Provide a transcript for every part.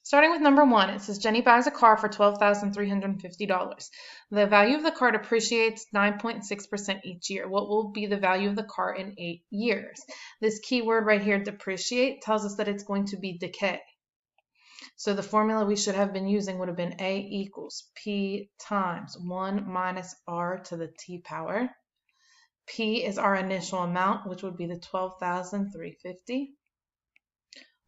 Starting with number 1, it says Jenny buys a car for $12,350. The value of the car depreciates 9.6% each year. What will be the value of the car in 8 years? This keyword right here, depreciate, tells us that it's going to be decay. So the formula we should have been using would have been A equals P times 1 minus R to the T power. P is our initial amount, which would be the $12,350.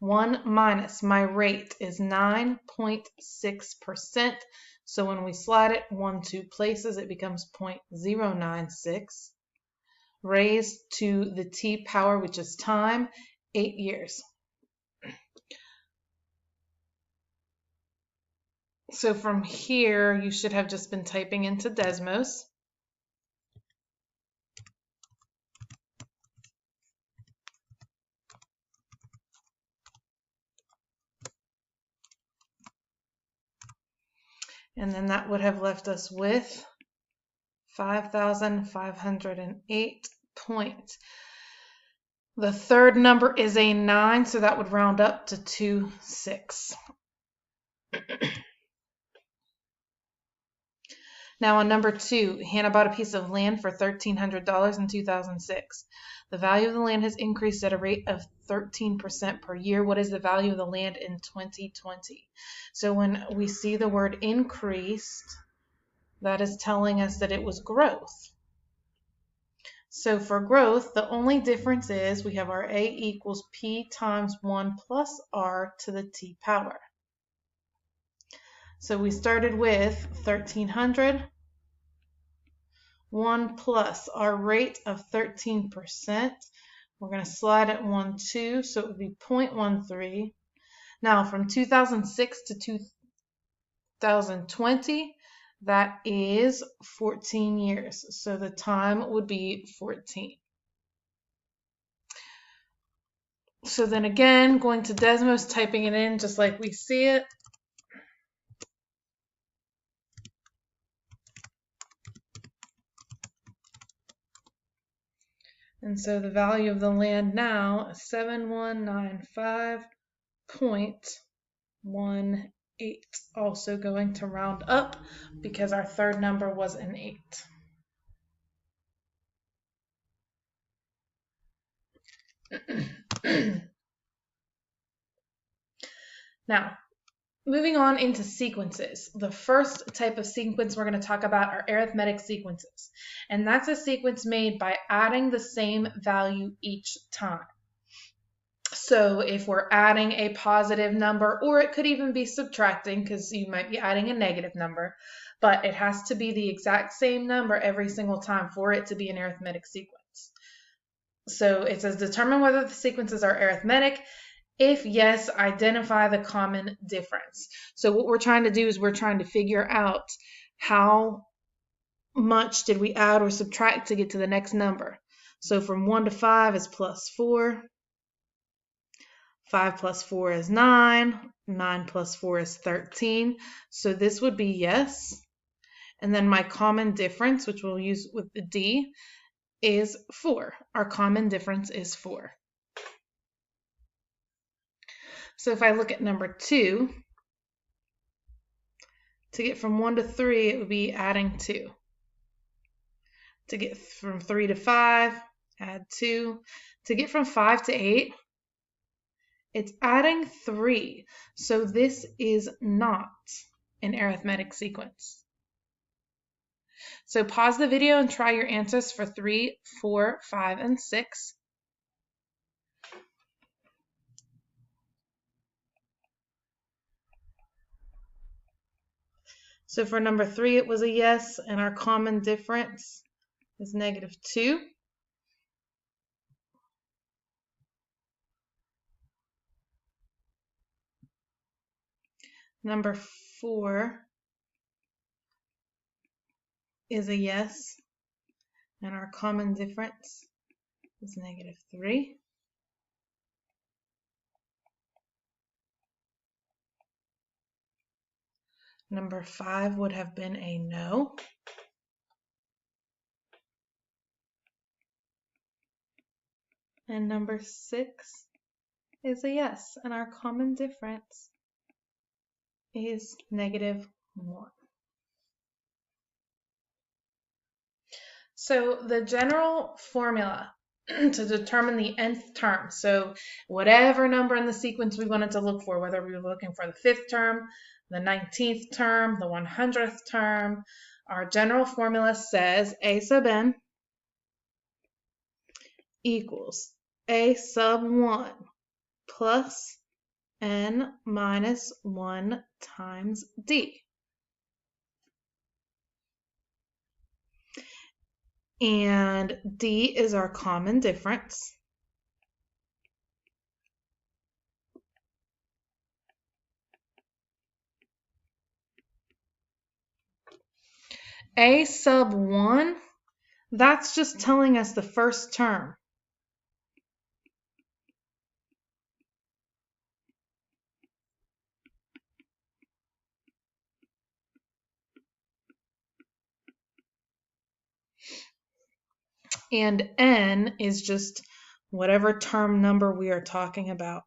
1 minus my rate is 9.6%. So when we slide it 2 places, it becomes 0.096 raised to the T power, which is time, 8 years. So from here, you should have just been typing into Desmos. And then that would have left us with 5,508 points. The third number is a 9, so that would round up to 26. Now on number 2, Hannah bought a piece of land for $1,300 in 2006. The value of the land has increased at a rate of 13% per year. What is the value of the land in 2020? So when we see the word increased, that is telling us that it was growth. So for growth, the only difference is we have our A equals P times 1 plus R to the T power. So we started with 1,300, 1 plus our rate of 13%. We're going to slide it 1, 2, so it would be 0.13. Now from 2006 to 2020, that is 14 years. So the time would be 14. So then again, going to Desmos, typing it in just like we see it. And so the value of the land now is 7195.18. Also going to round up because our third number was an 8. Now, moving on into sequences. The first type of sequence we're going to talk about are arithmetic sequences. And that's a sequence made by adding the same value each time. So if we're adding a positive number, or it could even be subtracting because you might be adding a negative number, but it has to be the exact same number every single time for it to be an arithmetic sequence. So it says determine whether the sequences are arithmetic. If yes, identify the common difference. So what we're trying to do is we're trying to figure out how much did we add or subtract to get to the next number. So from 1 to 5 is plus 4. 5 plus 4 is 9. 9 plus 4 is 13. So this would be yes. And then my common difference, which we'll use with the D, is 4. Our common difference is 4. So if I look at number 2, to get from 1 to 3, it would be adding 2. To get from 3 to 5, add 2. To get from 5 to 8, it's adding 3. So this is not an arithmetic sequence. So pause the video and try your answers for 3, 4, 5, and 6. So for number 3, it was a yes, and our common difference is -2. Number 4 is a yes, and our common difference is -3. Number 5 would have been a no. And number 6 is a yes, and our common difference is -1. So the general formula to determine the nth term, so whatever number in the sequence we wanted to look for, whether we were looking for the 5th term, the 19th term, the 100th term, our general formula says a sub n equals a sub 1 plus n minus 1 times d. And d is our common difference. A sub 1, that's just telling us the first term. And n is just whatever term number we are talking about.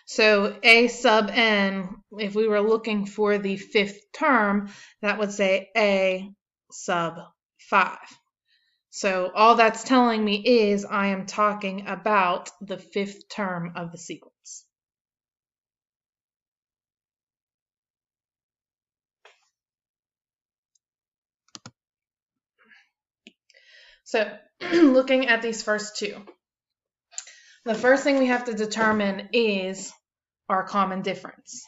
So a sub n, if we were looking for the 5th term, that would say a sub 5. So all that's telling me is I am talking about the 5th term of the sequence. So looking at these first two, the first thing we have to determine is our common difference.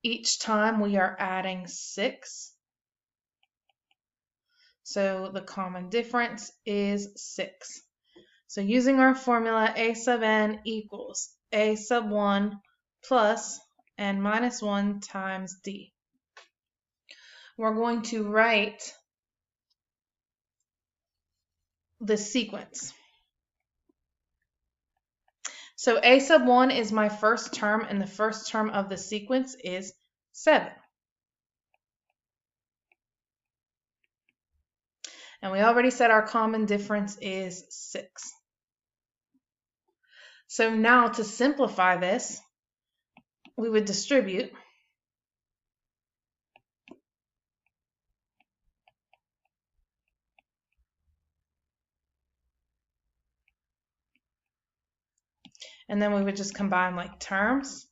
Each time we are adding 6. So the common difference is 6. So using our formula, a sub n equals a sub 1 plus n minus 1 times d. We're going to write the sequence. So a sub 1 is my first term, and the first term of the sequence is 7. And we already said our common difference is 6. So now to simplify this, we would distribute. And then we would just combine like terms.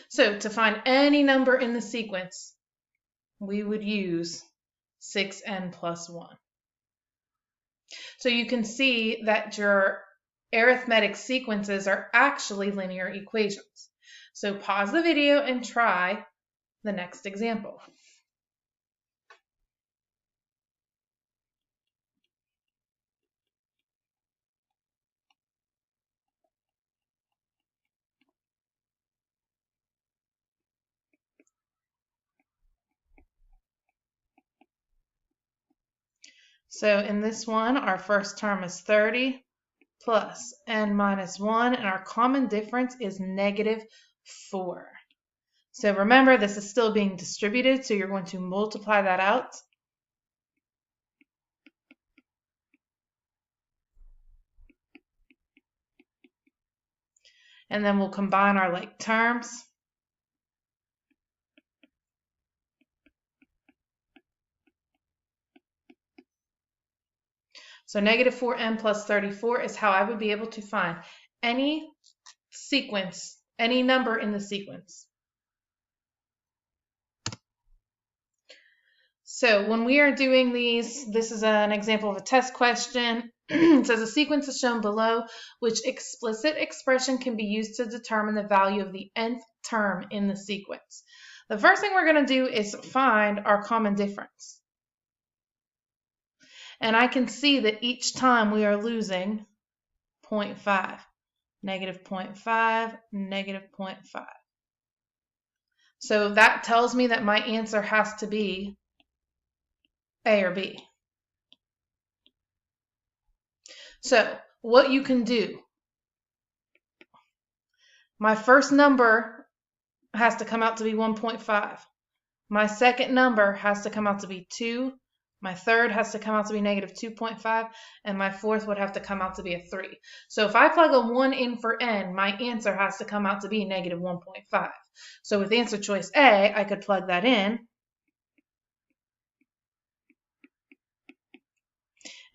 So to find any number in the sequence, we would use 6n plus 1. So you can see that your arithmetic sequences are actually linear equations. So pause the video and try the next example. So in this one, our first term is 30 plus n minus 1, and our common difference is -4. So remember, this is still being distributed, so you're going to multiply that out. And then we'll combine our like terms. So -4n plus 34 is how I would be able to find any sequence, any number in the sequence. So when we are doing these, this is an example of a test question. It says a sequence is shown below, which explicit expression can be used to determine the value of the nth term in the sequence. The first thing we're going to do is find our common difference. And I can see that each time we are losing 0.5, -0.5, -0.5. So that tells me that my answer has to be A or B. So what you can do, my first number has to come out to be 1.5. My second number has to come out to be 2. My third has to come out to be negative 2.5, and my fourth would have to come out to be a 3. So if I plug a 1 in for n, my answer has to come out to be negative 1.5. So with answer choice A, I could plug that in,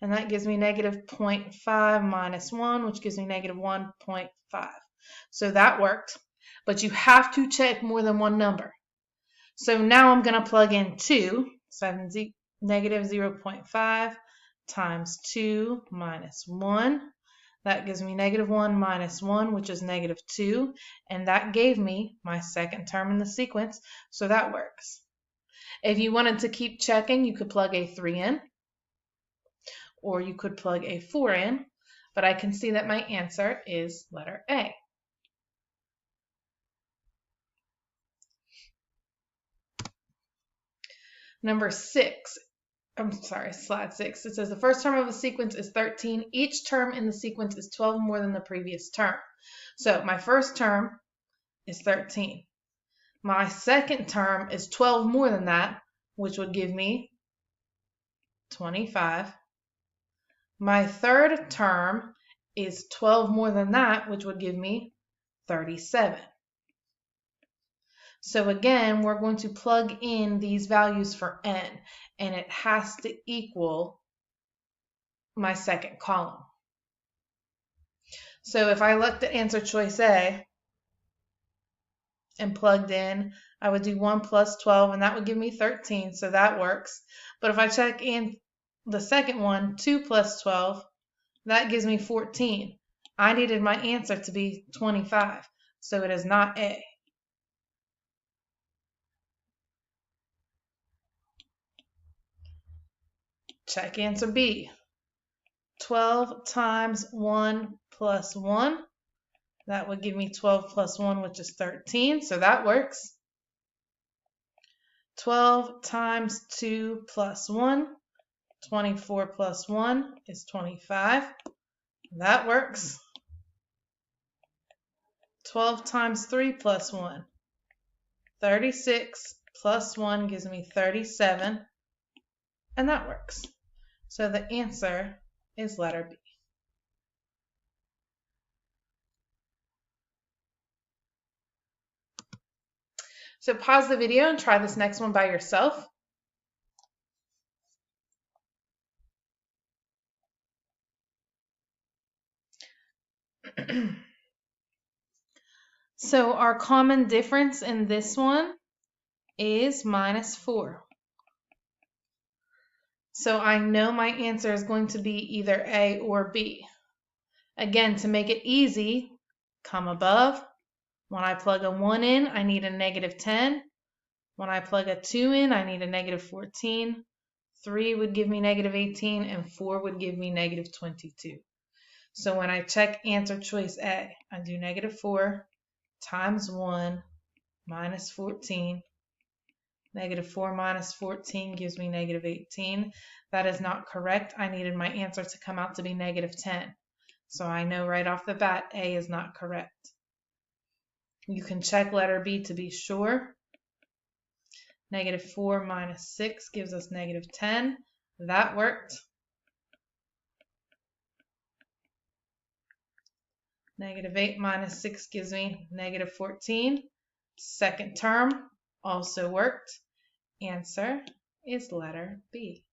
and that gives me negative 0.5 minus 1, which gives me negative 1.5. So that worked, but you have to check more than one number. So now I'm going to plug in 2, so negative 0.5 times 2 minus 1. That gives me negative 1 minus 1, which is negative 2. And that gave me my second term in the sequence, so that works. If you wanted to keep checking, you could plug a 3 in, or you could plug a 4 in, but I can see that my answer is letter A. Number 6. Slide 6. It says the first term of a sequence is 13. Each term in the sequence is 12 more than the previous term. So my first term is 13. My second term is 12 more than that, which would give me 25. My third term is 12 more than that, which would give me 37. So again, we're going to plug in these values for n, and it has to equal my second column. So if I looked at answer choice A and plugged in, I would do 1 plus 12, and that would give me 13, so that works. But if I check in the second one, 2 plus 12, that gives me 14. I needed my answer to be 25, so it is not A. Check answer B. 12 times 1 plus 1. That would give me 12 plus 1, which is 13, so that works. 12 times 2 plus 1. 24 plus 1 is 25. That works. 12 times 3 plus 1. 36 plus 1 gives me 37. And that works. So the answer is letter B. So pause the video and try this next one by yourself. So our common difference in this one is minus 4. So I know my answer is going to be either A or B. Again, to make it easy, come above. When I plug a 1 in, I need a negative 10. When I plug a 2 in, I need a negative 14. 3 would give me negative 18, and 4 would give me negative 22. So when I check answer choice A, I do negative 4 times 1 minus 14. Negative 4 minus 14 gives me negative 18. That is not correct. I needed my answer to come out to be negative 10. So I know right off the bat A is not correct. You can check letter B to be sure. Negative 4 minus 6 gives us negative 10. That worked. Negative 8 minus 6 gives me negative 14. Second term also worked. Answer is letter B.